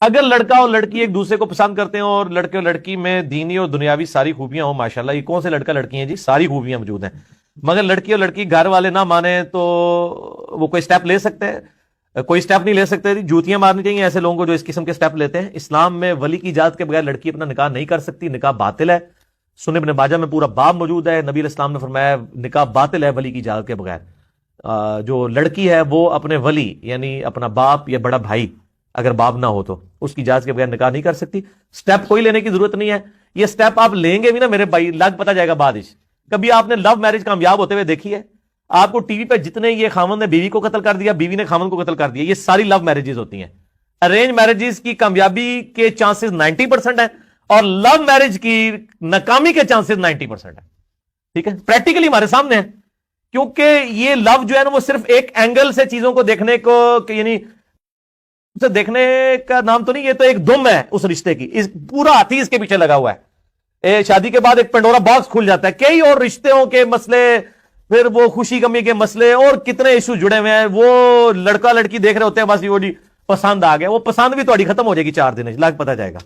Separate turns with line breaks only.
اگر لڑکا اور لڑکی ایک دوسرے کو پسند کرتے ہیں اور لڑکے اور لڑکی میں دینی اور دنیاوی ساری خوبیاں ہوں ماشاءاللہ، یہ کون سے لڑکا لڑکی ہیں جی، ساری خوبیاں موجود ہیں، مگر لڑکی اور لڑکی گھر والے نہ مانیں تو وہ کوئی سٹیپ لے سکتے ہیں؟ کوئی سٹیپ نہیں لے سکتے، جوتیاں مارنی چاہیے ایسے لوگوں کو جو اس قسم کے سٹیپ لیتے ہیں۔ اسلام میں ولی کی اجازت کے بغیر لڑکی اپنا نکاح نہیں کر سکتی، نکاح باطل ہے۔ سنن ابن ماجہ میں پورا باب موجود ہے، نبی علیہ السلام نے فرمایا نکاح باطل ہے ولی کی اجازت کے بغیر۔ جو لڑکی ہے وہ اپنے ولی یعنی اپنا باپ یا بڑا بھائی اگر باپ نہ ہو تو اس کی اجازت کے بغیر نکاح نہیں کر سکتی۔ سٹیپ کوئی لینے کی ضرورت نہیں ہے، یہ سٹیپ آپ لیں گے بھی نا میرے بھائی لگ پتہ جائے گا بعد۔ کبھی آپ نے لو میرج کامیاب ہوتے ہوئے دیکھی ہے؟ آپ کو ٹی وی پہ جتنے یہ خاوند نے بیوی کو قتل کر دیا، بیوی نے خاوند کو قتل کر دیا، یہ ساری لو میرجز ہوتی ہیں۔ ارینج میرجز کی کامیابی کے چانسز 90% ہیں اور لو میرج کی ناکامی کے چانسز 90% ہیں۔ ٹھیک ہے، پریکٹیکلی ہمارے سامنے ہے، کیونکہ یہ لو جو ہے نا وہ صرف ایک اینگل سے چیزوں کو دیکھنے کو یعنی اسے دیکھنے کا نام تو نہیں، یہ تو ایک دم ہے اس رشتے کی، اس پورا ہاتھی اس کے پیچھے لگا ہوا ہے۔ شادی کے بعد ایک پنڈورا باکس کھل جاتا ہے، کئی اور رشتوں کے مسئلے، پھر وہ خوشی غمی کے مسئلے اور کتنے ایشو جڑے ہوئے ہیں۔ وہ لڑکا لڑکی دیکھ رہے ہوتے ہیں بس وہ جی پسند آ گیا، وہ پسند بھی تھوڑی ختم ہو جائے گی 4 دن، لگ پتہ جائے گا۔